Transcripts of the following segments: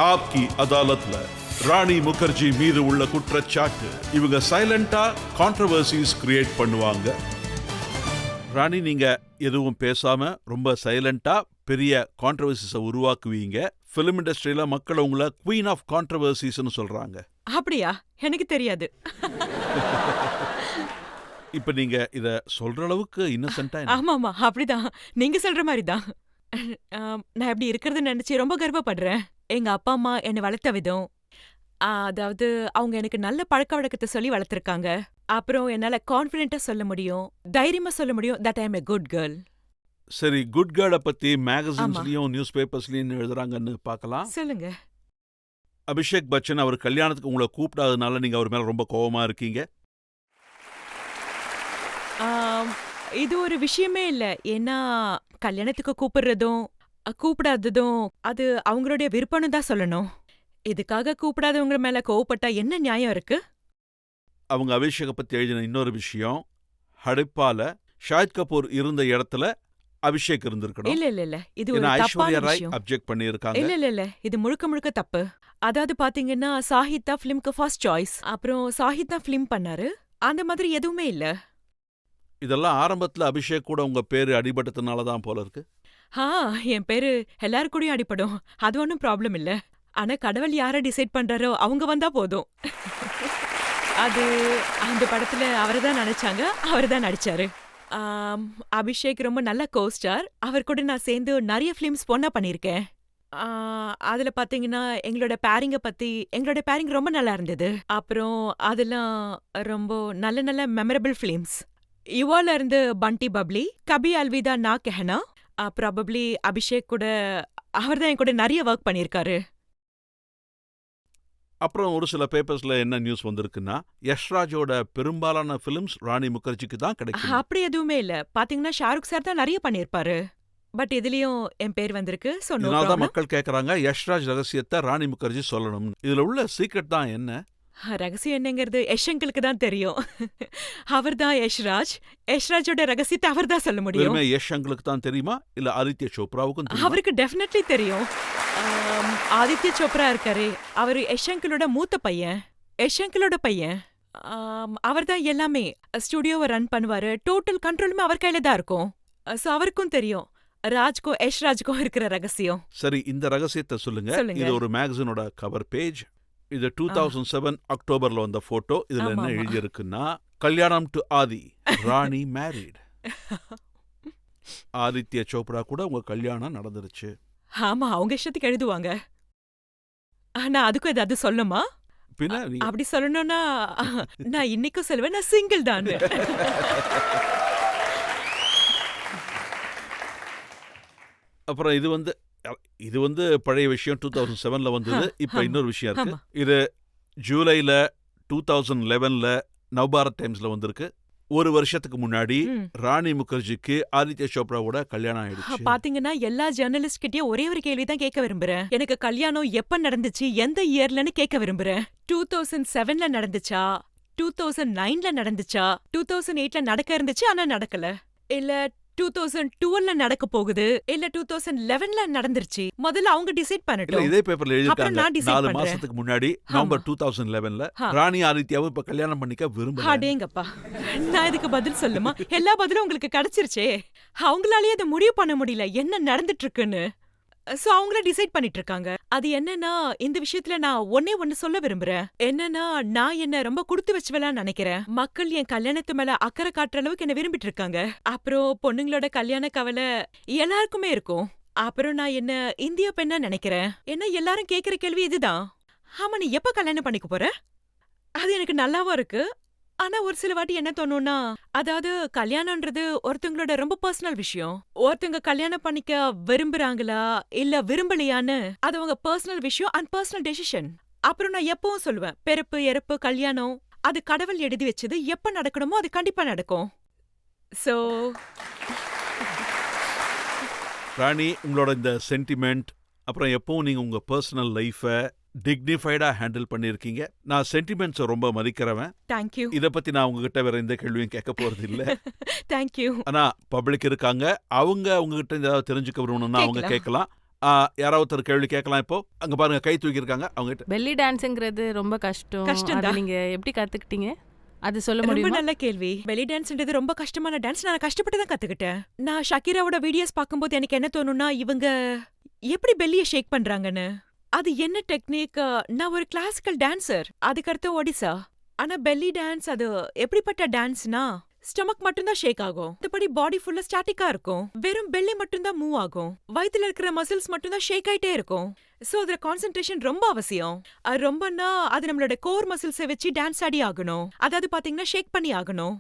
ஆப்கி அதாலத்ல ராணி முகர்ஜி மீது உள்ள குற்றச்சாட்டு. இவங்க சைலண்டா கான்ட்ரவர்சிஸ் கிரியேட் பண்ணுவாங்க. ராணி, நீங்க எதுவும் பேசாம ரொம்ப சைலண்டா பெரிய கான்ட்ரவர்சிஸை உருவாக்குவீங்க. பிலிம் இண்டஸ்ட்ரியில மக்கள் உங்களை குவீன் ஆஃப் கான்ட்ரவர்சிஸ்னு சொல்றாங்க. அப்படியா? எனக்கு தெரியாது. இப்ப நீங்க இத சொல்ற அளவுக்கு இன்னசென்ட்டா? ஆமாமா, அப்படிதான். நீங்க சொல்ற மாதிரி தான். நான் இப்படி இருக்கிறது நினைச்சு ரொம்ப கர்வப்படுறேன். எங்க அப்பா அம்மா என்னை வளர்த்த விதம், அதாவது அவங்க எனக்கு நல்ல பழக்க வழக்கத்தை சொல்லி வளர்த்துருக்காங்க. அப்புறம் என்னால கான்ஃபிடென்ட்டா சொல்ல முடியும், தைரியமா சொல்ல முடியும் that I am a good girl. சரி, குட் கேர்ளை பத்தி மேகசின்ஸ்லயும் நியூஸ் பேப்பர்ஸ்லயும் எழுதுறாங்கன்னு பார்க்கலாம். சொல்லுங்க. அபிஷேக் பச்சன் அவர் கல்யாணத்துக்கு உங்களை கூப்பிடாதனால நீங்க அவர் மேல ரொம்ப கோவமா இருக்கீங்க. இது ஒரு விஷயமே இல்ல. ஏன்னா கல்யாணத்துக்கு கூப்பிடுறதும் கூப்பிடாததும் அது அவங்களுடைய விருப்பம்னு தான் சொல்லணும். இதுக்காக கூப்பிடாதவங்க மேல கோவப்பட்டா என்ன நியாயம் இருக்கு? அவங்க அபிஷேகை பத்தி எழுதின இன்னொரு விஷயம், ஹடிப்பால ஷாஹித் கபூர் இருந்த இடத்துல அபிஷேக் இருந்திருக்கணும். இல்ல இல்ல இல்ல, இது ஒரு தப்பான ஐஸ்வர்யா ராய் விஷயம். அப்ஜெக்ட் பண்ணியிருக்காங்க. இல்ல இல்ல இல்ல, இது முழுக்க முழுக்க தப்பு. அதாவது பாத்தீங்கன்னா சாஹித் தான் ஃபிலிம்க்கு ஃபர்ஸ்ட் சாய்ஸ். அப்புறம் சாஹித் தான் ஃபிலிம் பண்ணாரு. அந்த மாதிரி எதுவுமே இல்ல. இதெல்லாம் ஆரம்பத்துல அபிஷேக் கூட உங்க பேரு அடிபட்டதுனால தான் போல இருக்கு. என் பேரு எல்லாரு கூடயும் அடிபடும். அது ஒன்றும் ப்ராப்ளம் இல்ல. ஆனா கடவுள் யாரை டிசைட் பண்றாரோ அவங்க வந்தா போதும். அது அந்த படத்துல அவர்தான் நினைச்சாங்க, அவர்தான் நடிச்சாரு. அபிஷேக் ரொம்ப நல்ல கோஸ்டார். அவர் கூட நான் சேர்ந்து நிறைய ஃபிலிம்ஸ் பொண்ணா பண்ணியிருக்கேன். அதுல பாத்தீங்கன்னா எங்களோட பேரிங் ரொம்ப நல்லா இருந்தது. அப்புறம் அதெல்லாம் ரொம்ப நல்ல நல்ல மெமரபிள் ஃபிலிம்ஸ். யுவால இருந்து பண்டி பப்ளி, கபி அல்விதா நா கெஹனா. ப்ராபப்ளி அபிஷேக் கூட அவர்தான் என் கூட நிறைய ஒர்க் பண்ணியிருக்காரு. அப்புறம் ஒரு சில பேப்பர்ஸ்ல என்ன நியூஸ் வந்திருக்குன்னா, யஷ்ராஜோட பெரும்பாலான பிலிம்ஸ் ராணி முகர்ஜிக்கு தான் கிடைக்கும். அப்படி எதுவுமே இல்ல. பாத்தீங்கன்னா ஷாருக் சார் தான் நிறைய பண்ணியிருப்பாரு. பட் இதுலயும் என் பேர் வந்திருக்கு. சோ நோ இதனால தான் ப்ராப்ளம். மக்கள் கேக்குறாங்க, யஷ்ராஜ் ரகசியத்தை ராணி முகர்ஜி சொல்லணும். இதுல உள்ள சீக்ரெட் தான் என்ன? ரகசியம் என்னங்கிறது யஷ்ங்களுக்கு தான் தெரியும். அவர்தான் யஷ்ராஜ். யஷ்ராஜோட ரகசியத்தை அவர்தான் சொல்ல முடியும். வெறுமே யஷ் அங்களுக்கு தான் தெரியுமா, இல்ல ஆதித்ய சோப்ராவுக்கும் தெரியுமா? அவருக்கு டெஃபினெட்லி தெரியும். ஆதித்ய சோப்ரா இருக்காரே, அவரு யஷ்ங்களோட மூத்த பையன். யஷ்ங்களோட பையன். அவர்தான் எல்லாமே ஸ்டுடியோவை ரன் பண்ணுவாரு. டோட்டல் கண்ட்ரோலுமே அவர் கையில தான் இருக்கும். சோ அவருக்கும் தெரியும் ராஜ்க்கும் யஷ்ராஜ்க்கும் இருக்கிற ரகசியம். சரி, இந்த ரகசியத்தை சொல்லுங்க. சொல்லுங்க. இது ஒரு மேகசினோட கவர் பேஜ். இது 2007 அக்டோபர்ல வந்த போட்டோ. இதுல என்ன ஆமாமா. எழுதியிருக்குன்னா, கல்யாணம் டு ஆதி, ராணி மேரிட். ஆதித்ய சோப்ரா கூட உங்க கல்யாணம் நடந்துருச்சு. ஆமா, அவங்க இஷ்டத்துக்கு எழுதுவாங்க. ஆனா அதுக்கும் ஏதாவது சொல்லுமா? பின்ன நீங்க அப்படி சொல்லணும்னா நான் இன்னைக்கும் சொல்லுவேன், நான் சிங்கிள் தான். அப்புறம் இது வந்து பழைய விஷயம், 2007ல வந்தது. இப்ப ஆமா. இன்னொரு விஷயம் இருக்கு. ஆமா. இது ஜூலைல 2011ல நவபாரத் டைம்ஸ்ல வந்திருக்கு. ஒரு வருஷத்துக்கு முன்னாடி ம். ராணி முகர்ஜிக்கு ஆதித்ய சோப்ராவோட கல்யாணம் ஆயிடுச்சு. பாத்தீங்கன்னா எல்லா ஜெர்னலிஸ்ட் கிட்டயும் ஒரே ஒரு கேள்வி தான் கேட்க விரும்புறேன். எனக்கு கல்யாணம் எப்ப நடந்துச்சு, எந்த இயர்லன்னு கேட்க விரும்புறேன். 2007ல நடந்துச்சா, 2009ல நடந்துச்சா, 2008ல நடக்க இருந்துச்சு ஆனா நடக்கல, இல்ல 2012ல நடக்க போகுது, இல்ல 2011ல நடந்துருச்சு. முதல்ல அவங்க டிசைட் இல்ல, பண்ணட்டும். இதே பேப்பர்ல அப்புறம் எழுதிருக்காங்க. நான் decide 4 பண்றேன். மாசத்துக்கு முன்னாடி நவம்பர் 2011ல ஆ. ராணி ஆதித்யாவை இப்ப கல்யாணம் பண்ணிக்க விரும்பல. அடேங்கப்பா, நான் இதுக்கு பதில் சொல்லுமா? எல்லா பதிலும் உங்களுக்கு கிடைச்சிருச்சே. அவங்களாலேயே அதை முடிவு பண்ண முடியல என்ன நடந்துட்டு இருக்குன்னு. சோ அவங்கள டிசைட் பண்ணிட்டு இருக்காங்க. அது என்னன்னா, இந்த விஷயத்துல நான் ஒன்னே ஒன்னு சொல்ல விரும்புறேன். என்னன்னா, நான் என்ன ரொம்ப கொடுத்து வச்சுவலாம் நினைக்கிறேன். மக்கள் என் கல்யாணத்து மேல அக்கறை காட்டுற அளவுக்கு என்ன விரும்பிட்டு இருக்காங்க. அப்புறம் பொண்ணுங்களோட கல்யாண கவலை எல்லாருக்குமே இருக்கும். அப்புறம் நான் என்ன இந்திய பெண்ணா நினைக்கிறேன். ஏன்னா எல்லாரும் கேக்குற கேள்வி இதுதான், ஆமா நீ எப்ப கல்யாணம் பண்ணிக்க போற? அது எனக்கு நல்லாவும் இருக்கு. ஆனா ஒரு சில வாட்டி என்ன தோணும்னா, அதாவது கல்யாணம்ன்றது ஒருத்தவங்களோட ரொம்ப பர்சனல் விஷயம். ஒருத்தவங்க கல்யாணம் பண்ணிக்க விரும்புறாங்களா இல்ல விரும்பலையான்னு அது அவங்க பர்சனல் விஷயம் அண்ட் பர்சனல் டெசிஷன். அப்புறம் நான் எப்பவும் சொல்லுவேன், பிறப்பு இறப்பு கல்யாணம் அது கடவுள் எழுதி வச்சது. எப்ப நடக்கணுமோ அது கண்டிப்பா நடக்கும். சோ ராணி, உங்களோட இந்த சென்டிமெண்ட், அப்புறம் எப்பவும் நீங்க உங்க பர்சனல் லைஃபை டிக்னிஃபைடா ஹேண்டில் பண்ணியிருக்கீங்க. நான் சென்டிமெண்ட்ஸை ரொம்ப மதிக்கிறவன். தேங்க்யூ. இதை பத்தி நான் உங்ககிட்ட வேற எந்த கேள்வியும் கேட்க போறது இல்ல. தேங்க்யூ. ஆனா பப்ளிக் இருக்காங்க, அவங்க உங்ககிட்ட ஏதாவது தெரிஞ்சுக்க விரும்பணும்னா அவங்க கேட்கலாம். கேட்கலாம். யாராவது ஒருத்தர் கேள்வி கேட்கலாம் இப்போ. அங்க பாருங்க கை தூக்கி இருக்காங்க அவங்க கிட்ட. பெல்லி டான்ஸுங்கிறது ரொம்ப கஷ்டம். கஷ்டம்தான். அது நீங்க எப்படி கத்துக்கிட்டீங்க? அது சொல்ல ரொம்ப முடியுமா? நல்ல கேள்வி. பெல்லி டான்ஸ்ன்றது ரொம்ப கஷ்டமான டான்ஸ். நான் கஷ்டப்பட்டு தான் கத்துக்கிட்டேன். நான் ஷக்கீராவோட வீடியோஸ் பார்க்கும்போது எனக்கு என்ன தோணும்னா, இவங்க எப்படி பெல்லிய ஷேக் பண்றாங்கன்னு. அது என்ன டெக்னிக்? நான் ஒரு கிளாசிக்கல் டான்சர், அதுக்கடுத்து ஒடிசா. ஆனா பெல்லி டான்ஸ் அது எப்படிப்பட்ட டான்ஸ்னா, ஸ்டமக் மட்டும்தான் ஷேக் ஆகும், மத்தபடி பாடி ஃபுல்லா ஸ்டாட்டிக்கா இருக்கும். வெறும் பெல்லி மட்டும்தான் மூவ் ஆகும். வயித்துல இருக்கிற மசில்ஸ் மட்டும்தான் ஷேக் ஆயிட்டே இருக்கும். சோ அதுல கான்சென்ட்ரேஷன் ரொம்ப அவசியம். அது ரொம்பனா அது நம்மளோட கோர் மசில்ஸை வச்சு டான்ஸ் ஆடி ஆகணும். அதாவது பாத்தீங்கன்னா ஷேக் பண்ணி ஆகணும்.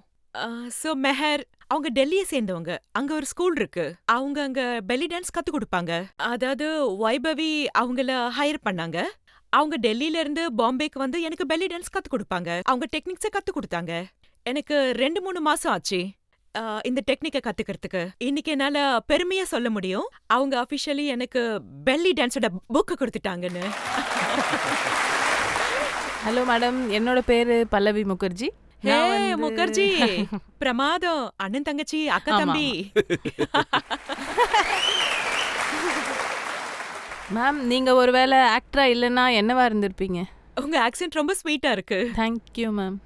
சோ மெஹர் அவங்க டெல்லியை சேர்ந்தவங்க. அங்க ஒரு ஸ்கூல் இருக்கு. அவங்க அங்க பெல்லி டான்ஸ் கத்து கொடுப்பாங்க. அதாவது வைபவி அவங்கள ஹையர் பண்ணாங்க. அவங்க டெல்லியில இருந்து பாம்பேக்கு வந்து எனக்கு பெல்லி டான்ஸ் கத்து கொடுப்பாங்க. அவங்க டெக்னிக்ஸை கத்து கொடுத்தாங்க. எனக்கு 2-3 மாசம் ஆச்சு இந்த டெக்னிக்கை கத்துக்கிறதுக்கு. இன்னைக்கு என்னால பெருமையா சொல்ல முடியும், அவங்க அபிஷியலி எனக்கு பெல்லி டான்ஸோட புக்கு கொடுத்துட்டாங்கன்னு. ஹலோ மேடம், என்னோட பேரு பல்லவி முகர்ஜி. ஹே முகர்ஜி, பிரமாதம். அண்ணன் தங்கச்சி அக்கா தம்பி. மேம், நீங்க ஒருவேளை ஆக்டரா இல்லைன்னா என்னவா இருந்திருப்பீங்க? உங்க ஆக்சென்ட் ரொம்ப ஸ்வீட்டா இருக்கு. Thank you ma'am.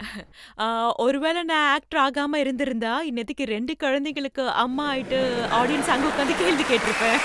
ஒருவேளை நான் ஆக்டர் ஆகாம இருந்திருந்தா இன்னத்துக்கு 2 குழந்தைங்களுக்கு அம்மா ஆயிட்டு ஆடியன்ஸ் அங்க உட்காந்து கேள்வி கேட்டிருப்பேன்.